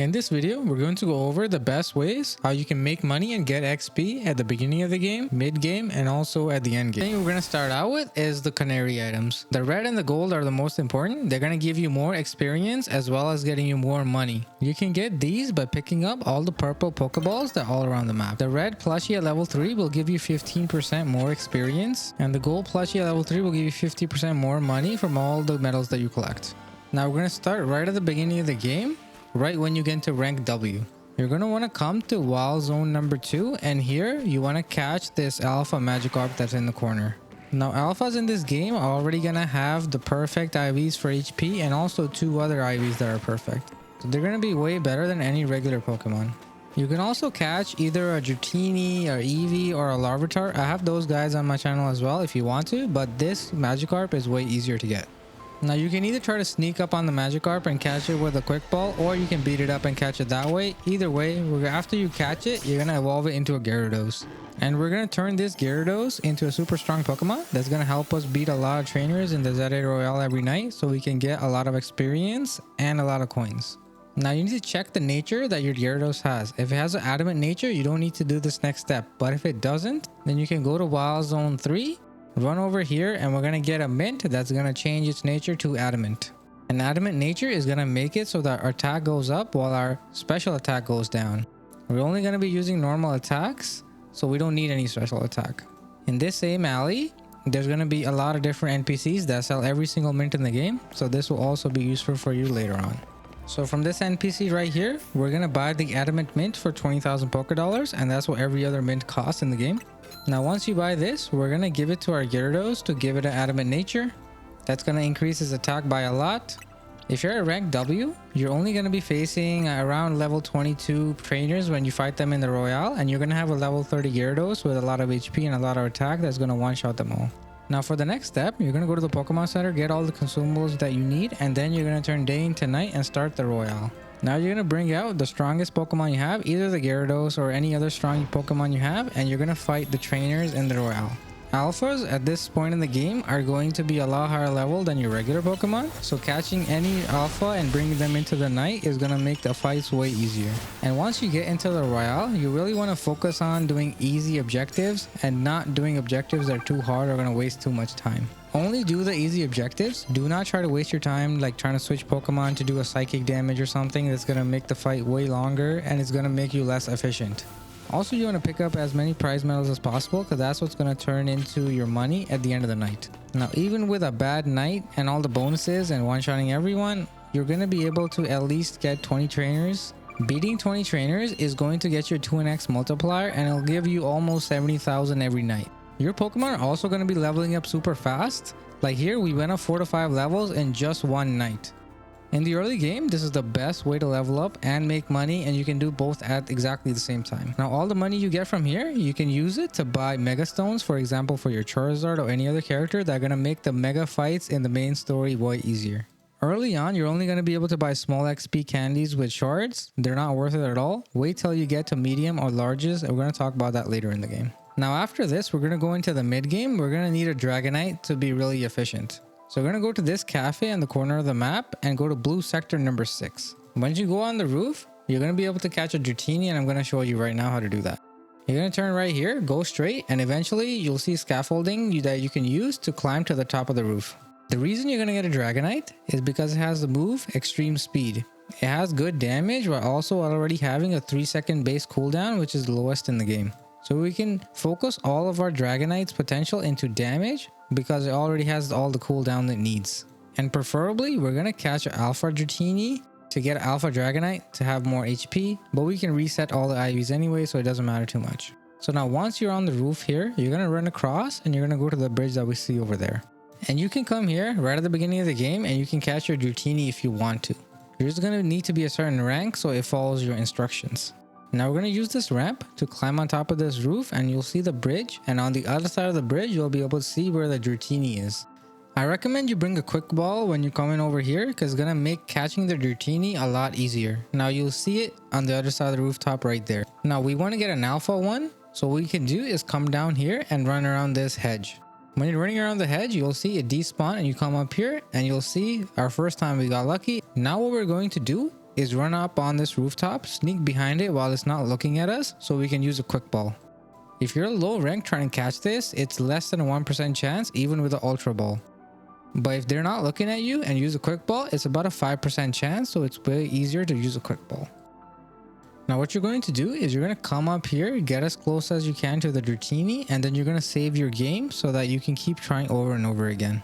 In this video, we're going to go over the best ways how you can make money and get XP at the beginning of the game, mid-game, and also at the end game. The thing we're going to start out with is the canary items. The red and the gold are the most important. They're going to give you more experience as well as getting you more money. You can get these by picking up all the purple Pokeballs that are all around the map. The red plushie at level 3 will give you 15% more experience, and the gold plushie at level 3 will give you 50% more money from all the medals that you collect. Now we're going to start right at the beginning of the game. Right when you get into rank W, you're going to want to come to wild zone number 2, and here you want to catch this alpha Magikarp that's in the corner. Now alphas in this game are already going to have the perfect IVs for HP and also 2 other IVs that are perfect. So they're going to be way better than any regular Pokemon. You can also catch either a Dratini, or Eevee, or a Larvitar. I have those guys on my channel as well if you want to, but this Magikarp is way easier to get. Now you can either try to sneak up on the Magikarp and catch it with a quick ball, or you can beat it up and catch it that way. Either way, after you catch it, you're going to evolve it into a Gyarados. And we're going to turn this Gyarados into a super strong Pokemon that's going to help us beat a lot of trainers in the Royale every night, so we can get a lot of experience and a lot of coins. Now you need to check the nature that your Gyarados has. If it has an adamant nature, you don't need to do this next step. But if it doesn't, then you can go to Wild Zone 3. Run over here and we're going to get a mint that's going to change its nature to adamant. An adamant nature is going to make it so that our attack goes up while our special attack goes down. We're only going to be using normal attacks, so we don't need any special attack. In this same alley, there's going to be a lot of different NPCs that sell every single mint in the game, so this will also be useful for you later on. So from this NPC right here, we're going to buy the adamant mint for 20,000 Pokédollars, and that's what every other mint costs in the game. Now once you buy this, we're going to give it to our Gyarados to give it an adamant nature. That's going to increase its attack by a lot. If you're at rank W, you're only going to be facing around level 22 trainers when you fight them in the Royale, and you're going to have a level 30 Gyarados with a lot of HP and a lot of attack that's going to one-shot them all. Now for the next step, you're going to go to the Pokemon Center, get all the consumables that you need, and then you're going to turn day into night and start the Royale. Now you're going to bring out the strongest Pokemon you have, either the Gyarados or any other strong Pokemon you have, and you're going to fight the trainers in the Royale. Alphas at this point in the game are going to be a lot higher level than your regular Pokemon, so catching any alpha and bringing them into the night is going to make the fights way easier. And once you get into the Royale, you really want to focus on doing easy objectives and not doing objectives that are too hard or going to waste too much time. Only do the easy objectives. Do not try to waste your time like trying to switch Pokemon to do a psychic damage or something that's going to make the fight way longer and it's going to make you less efficient. Also, you want to pick up as many prize medals as possible because that's what's going to turn into your money at the end of the night. Now, even with a bad night and all the bonuses and one-shotting everyone, you're going to be able to at least get 20 trainers. Beating 20 trainers is going to get your 2x multiplier and it'll give you almost 70,000 every night. Your Pokemon are also going to be leveling up super fast. Like here, we went up 4 to 5 levels in just one night. In the early game, this is the best way to level up and make money, and you can do both at exactly the same time. Now, all the money you get from here, you can use it to buy Mega Stones, for example, for your Charizard or any other character that are going to make the Mega fights in the main story way easier. Early on, you're only going to be able to buy small XP candies with shards. They're not worth it at all. Wait till you get to medium or larges, and we're going to talk about that later in the game. Now, after this, we're going to go into the mid game. We're going to need a Dragonite to be really efficient. So we're going to go to this cafe in the corner of the map and go to blue sector number 6. Once you go on the roof, you're going to be able to catch a Dratini, and I'm going to show you right now how to do that. You're going to turn right here, go straight, and eventually you'll see scaffolding that you can use to climb to the top of the roof. The reason you're going to get a Dragonite is because it has the move Extreme Speed. It has good damage while also already having a 3-second base cooldown, which is the lowest in the game. So we can focus all of our Dragonite's potential into damage because it already has all the cooldown it needs. And preferably, we're going to catch an Alpha Dratini to get Alpha Dragonite to have more HP, but we can reset all the IVs anyway, so it doesn't matter too much. So now once you're on the roof here, you're going to run across and you're going to go to the bridge that we see over there. And you can come here right at the beginning of the game and you can catch your Dratini if you want to. You're just going to need to be a certain rank so it follows your instructions. Now we're going to use this ramp to climb on top of this roof and you'll see the bridge, and on the other side of the bridge you'll be able to see where the Dratini is. I recommend you bring a quick ball when you're coming over here because it's going to make catching the Dratini a lot easier. Now you'll see it on the other side of the rooftop right there. Now we want to get an alpha one, so what we can do is come down here and run around this hedge. When you're running around the hedge, you'll see it despawn and you come up here and you'll see our first time we got lucky. Now what we're going to do is run up on this rooftop, sneak behind it while it's not looking at us so we can use a quick ball. If you're low rank trying to catch this, it's less than a 1% chance even with the ultra ball. But if they're not looking at you and use a quick ball, it's about a 5% chance, so it's way easier to use a quick ball. Now what you're going to do is you're going to come up here, get as close as you can to the Dratini, and then you're going to save your game so that you can keep trying over and over again.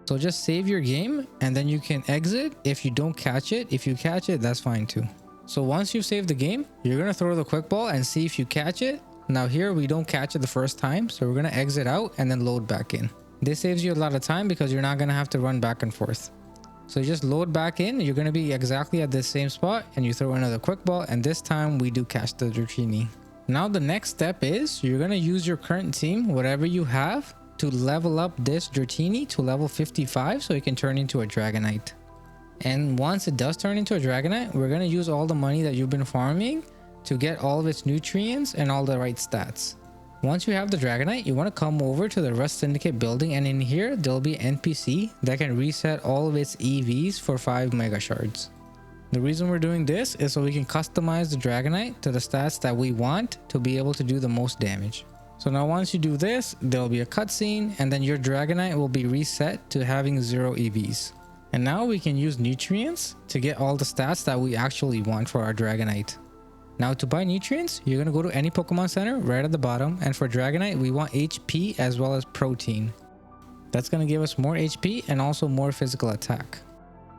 So just save your game and then you can exit if you don't catch it. If you catch it, that's fine too. So once you've saved the game, you're going to throw the quick ball and see if you catch it. Now here we don't catch it the first time, so we're going to exit out and then load back in. This saves you a lot of time because you're not going to have to run back and forth. So you just load back in, you're going to be exactly at the same spot and you throw another quick ball, and this time we do catch the Dratini. Now the next step is you're going to use your current team, whatever you have, to level up this Dratini to level 55 so it can turn into a Dragonite. And once it does turn into a Dragonite, we're going to use all the money that you've been farming to get all of its nutrients and all the right stats. Once you have the Dragonite, you want to come over to the Rust Syndicate building, and in here there'll be an NPC that can reset all of its EVs for 5 mega shards. The reason we're doing this is so we can customize the Dragonite to the stats that we want to be able to do the most damage. So now once you do this, there'll be a cutscene and then your Dragonite will be reset to having 0 EVs. And now we can use nutrients to get all the stats that we actually want for our Dragonite. Now to buy nutrients, you're going to go to any Pokemon Center right at the bottom, and for Dragonite we want HP as well as protein. That's going to give us more HP and also more physical attack.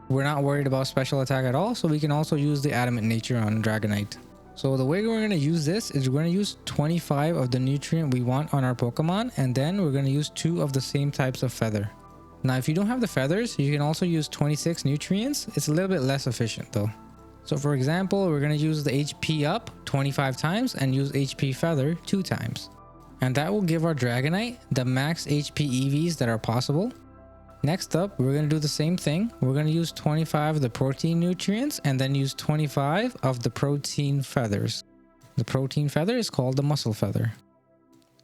We're not worried about special attack at all, so we can also use the adamant nature on Dragonite. So the way we're going to use this is we're going to use 25 of the nutrient we want on our Pokemon, and then we're going to use 2 of the same types of feather. Now if you don't have the feathers, you can also use 26 nutrients. It's a little bit less efficient though. So for example, we're going to use the HP up 25 times and use HP feather 2 times. And that will give our Dragonite the max HP EVs that are possible. Next up, we're going to do the same thing. We're going to use 25 of the protein nutrients and then use 25 of the protein feathers. The protein feather is called the muscle feather.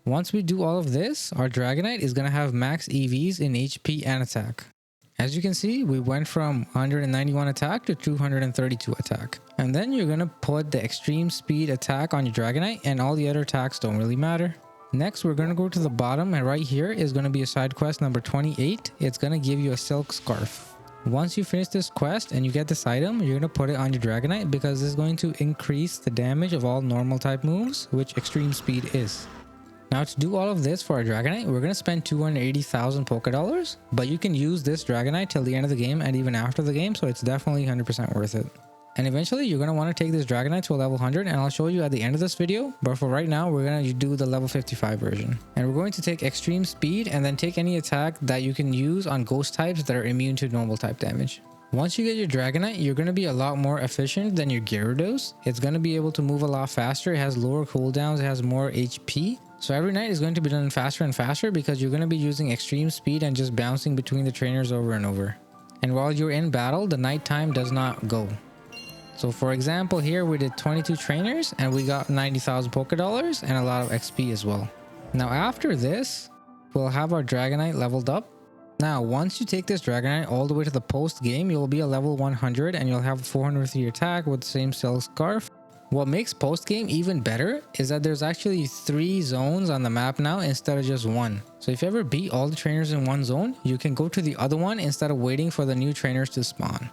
Once we do all of this, our Dragonite is going to have max EVs in HP and attack. As you can see, we went from 191 attack to 232 attack. And then you're going to put the extreme speed attack on your Dragonite, and all the other attacks don't really matter. Next, we're going to go to the bottom, and right here is going to be a side quest number 28. It's going to give you a silk scarf. Once you finish this quest and you get this item, you're going to put it on your Dragonite because this is going to increase the damage of all normal type moves, which extreme speed is. Now to do all of this for our Dragonite, we're going to spend 280,000 Poké Dollars, but you can use this Dragonite till the end of the game and even after the game, so it's definitely 100% worth it. And eventually you're going to want to take this Dragonite to a level 100, and I'll show you at the end of this video, but for right now we're going to do the level 55 version. And we're going to take extreme speed and then take any attack that you can use on ghost types that are immune to normal type damage. Once you get your Dragonite, you're going to be a lot more efficient than your Gyarados. It's going to be able to move a lot faster, it has lower cooldowns, it has more HP. So every night is going to be done faster and faster because you're going to be using extreme speed and just bouncing between the trainers over and over. And while you're in battle, the nighttime does not go. So for example, here we did 22 trainers and we got 90,000 Poké Dollars and a lot of XP as well. Now after this, we'll have our Dragonite leveled up. Now once you take this Dragonite all the way to the post game, you'll be a level 100 and you'll have 403 attack with the same silk scarf. What makes post game even better is that there's actually 3 zones on the map now instead of just 1. So if you ever beat all the trainers in one zone, you can go to the other one instead of waiting for the new trainers to spawn.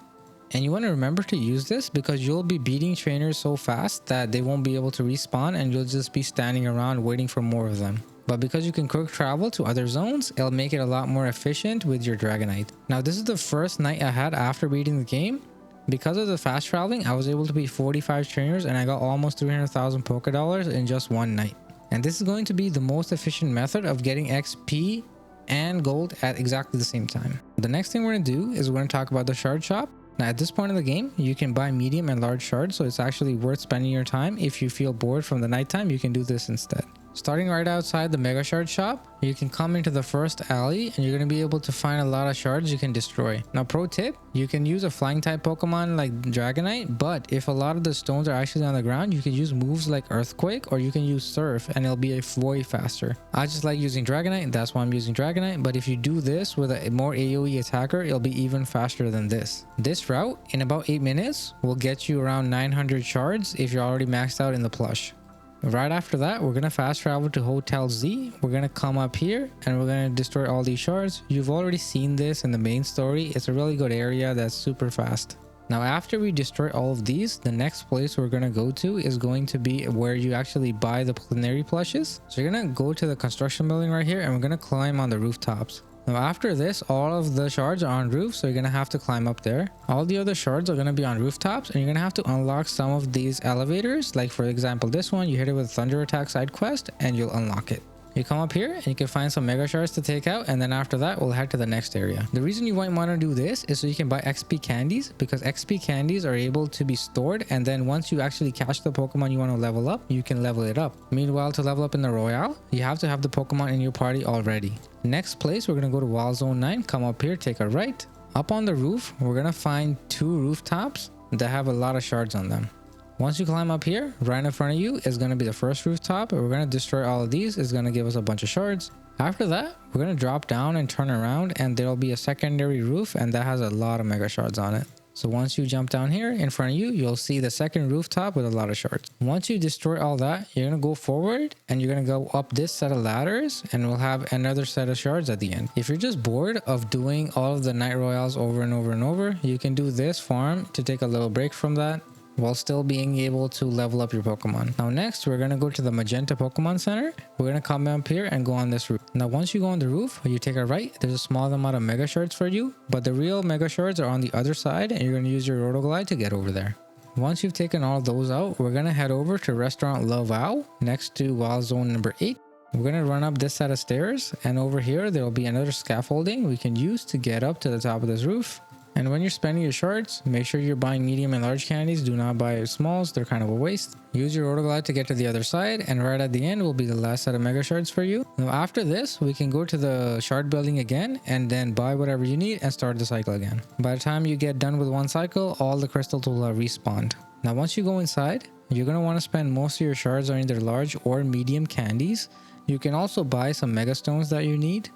And you want to remember to use this because you'll be beating trainers so fast that they won't be able to respawn and you'll just be standing around waiting for more of them. But because you can quick travel to other zones, it'll make it a lot more efficient with your Dragonite. Now this is the first night I had after beating the game. Because of the fast traveling, I was able to beat 45 trainers and I got almost 300,000 Poké Dollars in just one night. And this is going to be the most efficient method of getting XP and gold at exactly the same time. The next thing we're going to do is we're going to talk about the shard shop. Now at this point in the game, you can buy medium and large shards, so it's actually worth spending your time. If you feel bored from the nighttime, you can do this instead. Starting right outside the Mega Shard shop, you can come into the first alley and you're going to be able to find a lot of shards you can destroy. Now pro tip, you can use a flying type Pokemon like Dragonite, but if a lot of the stones are actually on the ground, you can use moves like Earthquake or you can use Surf and it'll be way faster. I just like using Dragonite, that's why I'm using Dragonite, but if you do this with a more AoE attacker, it'll be even faster than this. This route, in about 8 minutes, will get you around 900 shards if you're already maxed out in the plush. Right after that, we're going to fast travel to Hotel Z. We're going to come up here and we're going to destroy all these shards. You've already seen this in the main story. It's a really good area that's super fast. Now, after we destroy all of these, the next place we're going to go to is going to be where you actually buy the plenary plushes. So you're going to go to the construction building right here and we're going to climb on the rooftops. Now after this, all of the shards are on roofs, so you're going to have to climb up there. All the other shards are going to be on rooftops and you're going to have to unlock some of these elevators. Like for example, this one, you hit it with Thunder Attack side quest and you'll unlock it. You come up here and you can find some mega shards to take out, and then after that we'll head to the next area. The reason you might want to do this is so you can buy XP candies, because XP candies are able to be stored, and then once you actually catch the Pokemon you want to level up, you can level it up. Meanwhile, to level up in the Royale, you have to have the Pokemon in your party already. Next place, we're going to go to Wall Zone 9, come up here, take a right. Up on the roof, we're going to find 2 rooftops that have a lot of shards on them. Once you climb up here, right in front of you is going to be the first rooftop. We're going to destroy all of these. It's going to give us a bunch of shards. After that, we're going to drop down and turn around, and there'll be a secondary roof, and that has a lot of mega shards on it. So once you jump down here in front of you, you'll see the second rooftop with a lot of shards. Once you destroy all that, you're going to go forward and you're going to go up this set of ladders, and we'll have another set of shards at the end. If you're just bored of doing all of the night royales over and over and over, you can do this farm to take a little break from that, while still being able to level up your Pokemon. Now next, we're going to go to the Magenta Pokemon Center. We're going to come up here and go on this roof. Now once you go on the roof, you take a right, there's a small amount of Mega Shards for you, but the real Mega Shards are on the other side, and you're going to use your Rotoglide to get over there. Once you've taken all those out, we're going to head over to Restaurant La Wow, next to Wild Zone number 8. We're going to run up this set of stairs, and over here there will be another scaffolding we can use to get up to the top of this roof. And when you're spending your shards, make sure you're buying medium and large candies. Do not buy smalls, they're kind of a waste. Use your Rotoglide to get to the other side, and right at the end will be the last set of mega shards for you. Now after this, we can go to the shard building again and then buy whatever you need and start the cycle again. By the time you get done with one cycle, all the crystals will have respawned. Now once you go inside, you're going to want to spend most of your shards on either large or medium candies. You can also buy some mega stones that you need.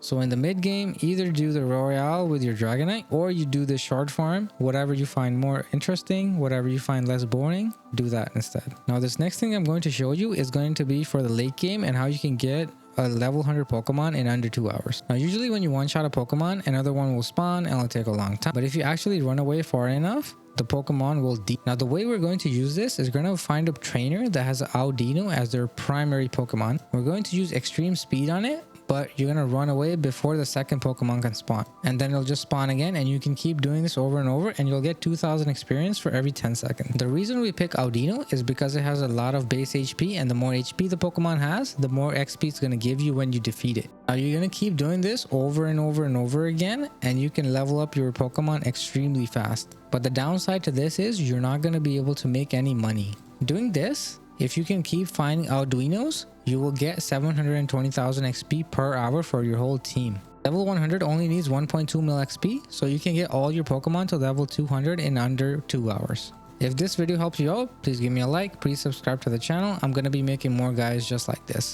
So in the mid game, either do the Royale with your Dragonite, or you do the shard farm. Whatever you find more interesting, whatever you find less boring, do that instead. Now this next thing I'm going to show you is going to be for the late game and how you can get a level 100 Pokemon in under 2 hours. Now usually when you one-shot a Pokemon, another one will spawn and it'll take a long time. But if you actually run away far enough, the Pokemon will Now the way we're going to use this is going to find a trainer that has Audino as their primary Pokemon. We're going to use extreme speed on it, but you're going to run away before the second Pokemon can spawn, and then it'll just spawn again, and you can keep doing this over and over, and you'll get 2000 experience for every 10 seconds. The reason we pick Audino is because it has a lot of base HP, and the more HP the Pokemon has, the more XP it's going to give you when you defeat it. Now you're going to keep doing this over and over and over again, and you can level up your Pokemon extremely fast. But the downside to this is you're not going to be able to make any money. Doing this, if you can keep finding Arduinos, you will get 720,000 XP per hour for your whole team. Level 100 only needs 1.2 mil XP, so you can get all your Pokemon to level 200 in under 2 hours. If this video helps you out, please give me a like, please subscribe to the channel. I'm going to be making more guys just like this.